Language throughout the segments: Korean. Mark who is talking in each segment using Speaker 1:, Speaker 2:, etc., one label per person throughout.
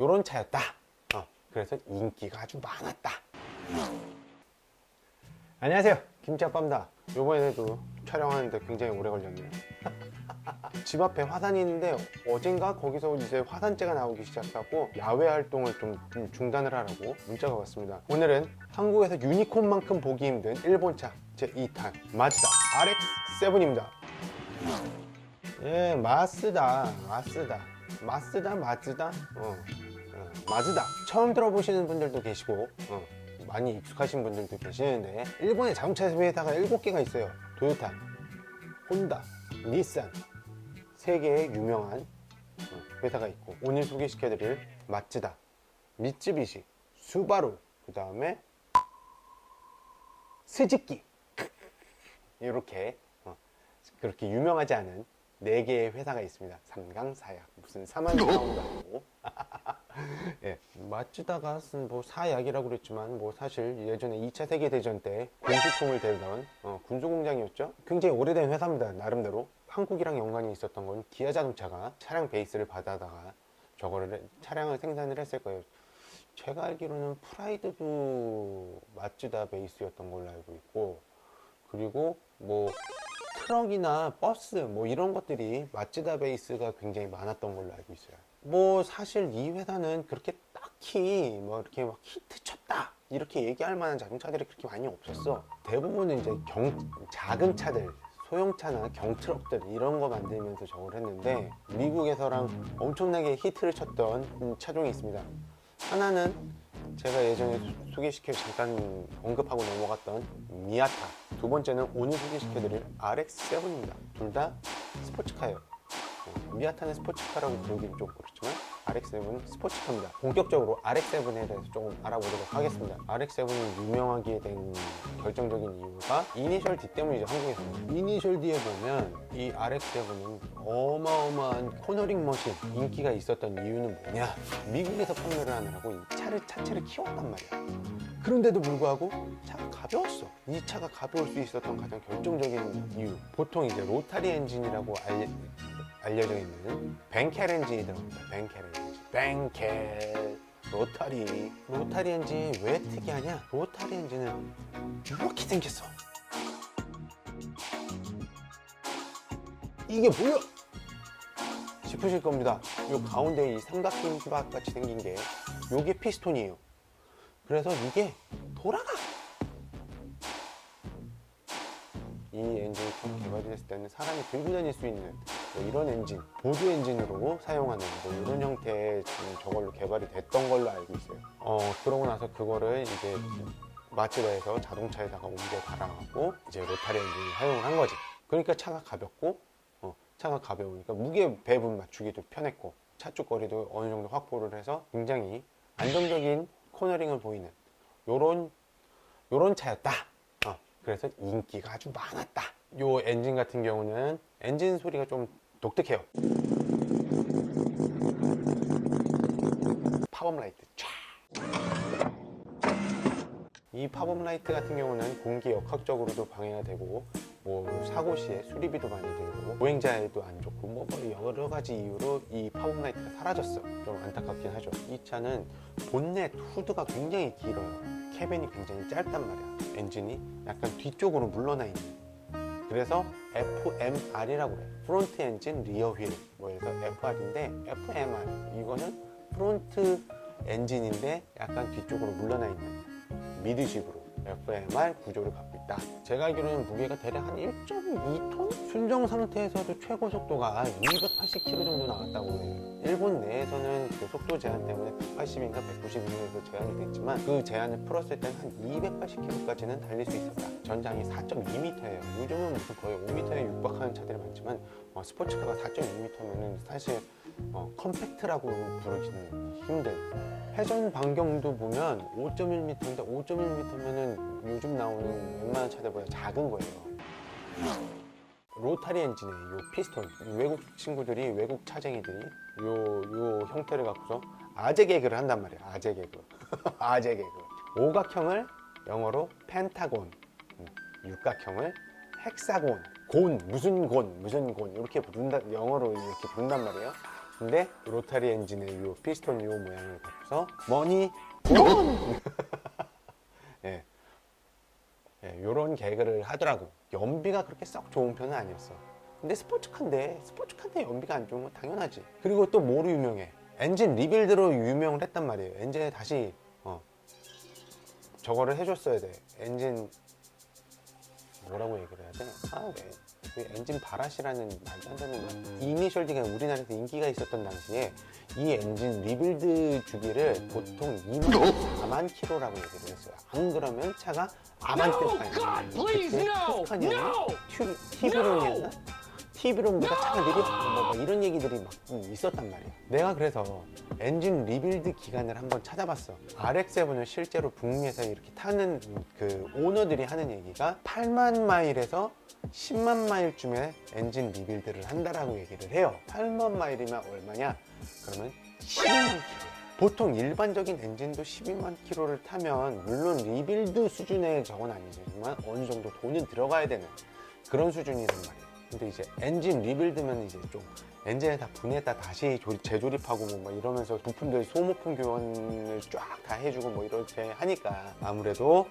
Speaker 1: 요런 차였다. 그래서 인기가 아주 많았다. 안녕하세요, 김치아빠입니다. 요번에도 촬영하는데 굉장히 오래 걸렸네요. 집 앞에 화산이 있는데 어젠가 거기서 이제 화산재가 나오기 시작하고 야외 활동을 좀 중단을 하라고 문자가 왔습니다. 오늘은 한국에서 유니콘만큼 보기 힘든 일본차 제2탄 마츠다 RX-7입니다. 예, 마쓰다. 마즈다. 처음 들어보시는 분들도 계시고 많이 익숙하신 분들도 계시는데, 일본에 자동차 회사가 7개가 있어요. 도요타, 혼다, 닛산, 3개의 유명한 회사가 있고, 오늘 소개시켜드릴 마츠다, 미쯔비시, 수바루, 그 다음에 스즈키, 이렇게 그렇게 유명하지 않은 4개의 회사가 있습니다. 삼강사약, 무슨 사만사원도 아니고. 예, 마츠다가 뭐 사약이라고 그랬지만 뭐 사실 예전에 2차 세계대전 때 군수품을 대던 군수공장이었죠. 굉장히 오래된 회사입니다. 나름대로. 한국이랑 연관이 있었던 건 기아 자동차가 차량 베이스를 받아다가 저거를 차량을 생산을 했을 거예요. 제가 알기로는 프라이드도 마츠다 베이스였던 걸로 알고 있고, 그리고 뭐 트럭이나 버스 뭐 이런 것들이 마츠다 베이스가 굉장히 많았던 걸로 알고 있어요. 뭐 사실 이 회사는 그렇게 딱히 뭐 이렇게 막 히트 쳤다 이렇게 얘기할 만한 자동차들이 그렇게 많이 없었어. 대부분은 이제 작은 차들, 소형차나 경트럭들 이런 거 만들면서 저걸 했는데, 미국에서랑 엄청나게 히트를 쳤던 차종이 있습니다. 하나는 제가 예전에 소개시켜 잠깐 언급하고 넘어갔던 미아타, 두 번째는 오늘 소개시켜드릴 RX-7입니다. 둘 다 스포츠카예요. 미아타는 스포츠카라고 부르기는 좀 그렇지만 RX-7은 스포츠카입니다. 본격적으로 RX-7에 대해서 조금 알아보도록 하겠습니다. RX-7이 유명하게 된 결정적인 이유가 이니셜 D 때문이죠. 한국에서 이니셜 D에 보면 이 RX-7은 어마어마한 코너링 머신 인기가 있었던 이유는 뭐냐, 미국에서 판매를 하느라고 이 차체를 키웠단 말이야. 그런데도 불구하고 차가 가벼웠어. 이 차가 가벼울 수 있었던 가장 결정적인 이유, 보통 이제 로타리 엔진이라고 알려져 있는 벤켈 엔진이 들어갑니다. 벤켈 로타리 엔진이 왜 특이하냐, 로타리 엔진은 이렇게 생겼어. 이게 뭐야 싶으실 겁니다. 요 가운데 이 삼각형 수박 같이 생긴 게 요게 피스톤이에요. 그래서 이게 돌아가. 이 엔진이 처음 개발이 됐을 때는 사람이 들고 다닐 수 있는 뭐 이런 엔진, 보조 엔진으로 사용하는 뭐 이런 형태의 저걸로 개발이 됐던 걸로 알고 있어요. 그러고 나서 그거를 이제 마츠다에서 자동차에다가 옮겨 달아갖고 이제 로타리 엔진을 사용을 한 거지. 그러니까 차가 가볍고, 차가 가벼우니까 무게 배분 맞추기도 편했고, 차쪽 거리도 어느 정도 확보를 해서 굉장히 안정적인 코너링을 보이는 요런 차였다. 그래서 인기가 아주 많았다. 요 엔진 같은 경우는 엔진 소리가 좀 독특해요. 팝업 라이트 쫙. 이 팝업 라이트 같은 경우는 공기 역학적으로도 방해가 되고, 뭐 사고 시에 수리비도 많이 들고 보행자에도 안 좋고, 뭐 여러 가지 이유로 이 팝업 라이트가 사라졌어. 좀 안타깝긴 하죠. 이 차는 본넷 후드가 굉장히 길어요. 캐빈이 굉장히 짧단 말이야. 엔진이 약간 뒤쪽으로 물러나 있는. 그래서 FMR이라고 그래. 프론트 엔진 리어 휠. 뭐 해서 FR인데 FMR 이거는 프론트 엔진인데 약간 뒤쪽으로 물러나 있는 미드식으로 FMR 구조를 갖고 있다. 제가 알기로는 무게가 대략 한 1.2톤? 순정 상태에서도 최고 속도가 280km 정도 나왔다고 해요. 일본 내에서는 그 속도 제한 때문에 180인가 190인가에서 제한이 됐지만, 그 제한을 풀었을 때는 한 280km까지는 달릴 수 있었다. 전장이 4.2m예요. 요즘은 무슨 거의 5m에 육박하는 차들이 많지만 스포츠카가 4.2m면은 사실 컴팩트라고 부르기는 힘든. 회전 반경도 보면 5.1m인데 5.1m면은 요즘 나오는 웬만한 차들보다 작은 거예요. 로타리 엔진의 요 피스톤, 외국 친구들이, 외국 차쟁이들이 요 형태를 갖고서 아재 개그를 한단 말이야. 아재 개그. 아재 개그. 오각형을 영어로 펜타곤, 육각형을 헥사곤, 무슨 곤 이렇게 부른다, 영어로 이렇게 부른단 말이에요. 근데 로타리 엔진의 요 피스톤 요 모양을 갖고서 머니 곤! 예. 예, 요런 개그를 하더라고. 연비가 그렇게 썩 좋은 편은 아니었어. 근데 스포츠카인데 연비가 안 좋은 건 당연하지. 그리고 또 뭐로 유명해? 엔진 리빌드로 유명을 했단 말이에요. 엔진에 다시 저거를 해줬어야 돼. 엔진 뭐라고 얘기를 해야 돼? 그 엔진 바라시라는 말도 안 되는 이니셜 D가 우리나라에서 인기가 있었던 당시에 이 엔진 리빌드 주기를 보통 2만 4만 킬로라고 얘기를 했어요. 안 그러면 차가 아반떼판이야. 그때 스파니아나 티브론이었나? 티브론보다 차가 느려? 뭐 이런 얘기들이 막 있었단 말이야. 내가 그래서 엔진 리빌드 기간을 한번 찾아봤어. RX-7을 실제로 북미에서 이렇게 타는 그 오너들이 하는 얘기가 8만 마일에서 10만 마일쯤에 엔진 리빌드를 한다라고 얘기를 해요. 8만 마일이면 얼마냐? 그러면 12만 킬로. 보통 일반적인 엔진도 12만 킬로를 타면 물론 리빌드 수준의 저건 아니지만 어느 정도 돈은 들어가야 되는 그런 수준이란 말이에요. 근데 이제 엔진 리빌드면 이제 좀 엔진을 다 분해했다 다시 재조립하고 뭐 이러면서 부품들 소모품 교환을 쫙 다 해주고 뭐 이렇게 하니까 아무래도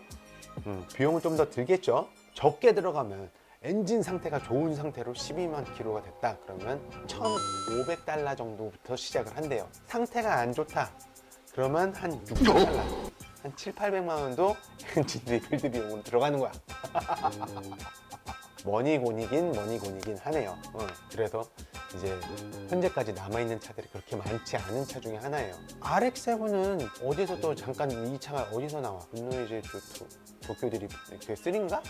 Speaker 1: 비용은 좀 더 들겠죠. 적게 들어가면 엔진 상태가 좋은 상태로 12만 킬로가 됐다 그러면 1,500달러 정도부터 시작을 한대요. 상태가 안 좋다 그러면 한 600달러 한 7, 800만 원도 엔진 리빌드 비용으로 들어가는 거야. 머니곤이긴 하네요. 그래서 이제 현재까지 남아있는 차들이 그렇게 많지 않은 차 중에 하나예요. RX-7은 어디서 또 잠깐 이 차가 어디서 나와? 분노이즈 도쿄 드리프트 그 3인가?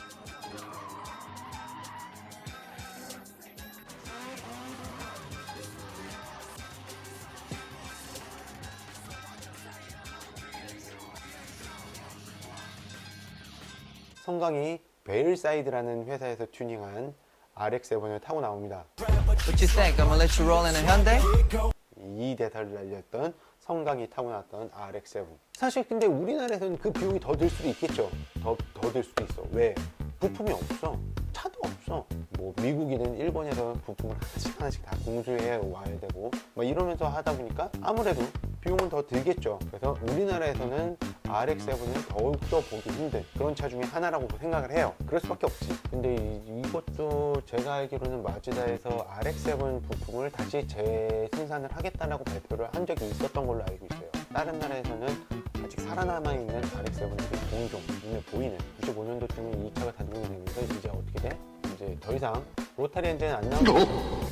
Speaker 1: 성강이 베일사이드라는 회사에서 튜닝한 RX-7을 타고 나옵니다.
Speaker 2: What you think? I'm gonna let you roll in a Hyundai?
Speaker 1: 이 대사를 날렸던 성강이 타고 나왔던 RX-7. 사실 근데 우리나라에서는 그 비용이 더 들 수도 있겠죠. 더 들 수도 있어. 왜? 부품이 없어. 차도 없어. 뭐 미국이든 일본에서 부품을 하나씩 다 공수해 와야 되고 막 이러면서 하다 보니까 아무래도 비용은 더 들겠죠. 그래서 우리나라에서는 RX-7은 더욱더 보기 힘든 그런 차 중에 하나라고 생각을 해요. 그럴 수밖에 없지. 근데 이것도 제가 알기로는 마즈다에서 RX-7 부품을 다시 재생산을 하겠다라고 발표를 한 적이 있었던 걸로 알고 있어요. 다른 나라에서는 아직 살아남아있는 RX-7들이 종종 눈에 보이는 95년도쯤에 이 차가 단종이 되면서 이제 어떻게 돼? 이제 더 이상 로타리 엔진은 안 나오고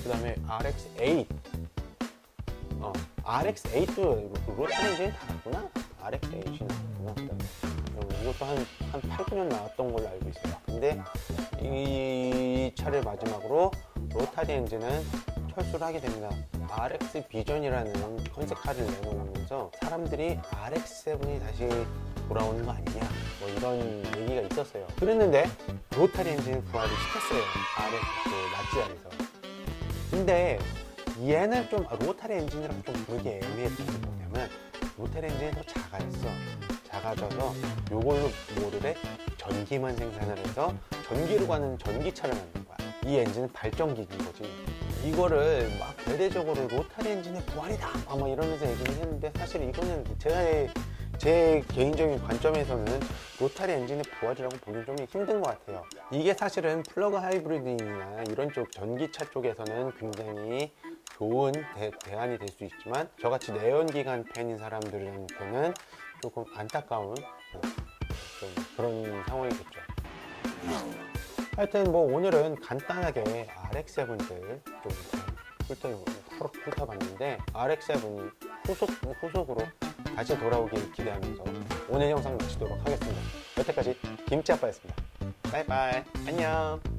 Speaker 1: 그 다음에 RX-8 RX-8도 로타리 엔진이 다 났구나? RX-8이 나왔구나. 이것도 한 8, 9년 나왔던 걸로 알고 있어요. 근데 이 차를 마지막으로 로타리 엔진은 철수를 하게 됩니다. RX 비전이라는 컨셉카를 내놓으면서 사람들이 RX-7이 다시 돌아오는 거 아니냐 뭐 이런 얘기가 있었어요. 그랬는데 로타리 엔진을 부활을 시켰어요. RX 마츠다에서. 근데 얘는 좀 로타리 엔진이라고 좀 부르기 애매했던 게 뭐냐면 로타리 엔진이 더 작아져서 요걸로 뭐를 해? 전기만 생산을 해서 전기로 가는 전기차를 만든 거야. 이 엔진은 발전기인 거지. 이거를 막 대대적으로 로타리 엔진의 부활이다 막 이러면서 얘기를 했는데 사실 이거는 제 개인적인 관점에서는 로타리 엔진의 부활이라고 보기 좀 힘든 것 같아요. 이게 사실은 플러그 하이브리드나 이런 쪽 전기차 쪽에서는 굉장히 좋은 대안이 될 수 있지만 저같이 내연기관 팬인 사람들한테는 조금 안타까운 좀 그런 상황이겠죠. 하여튼 뭐 오늘은 간단하게 RX-7들 좀 훑어봤는데 RX-7이 후속으로 다시 돌아오길 기대하면서 오늘 영상 마치도록 하겠습니다. 여태까지 김치아빠였습니다. 빠이빠이 안녕.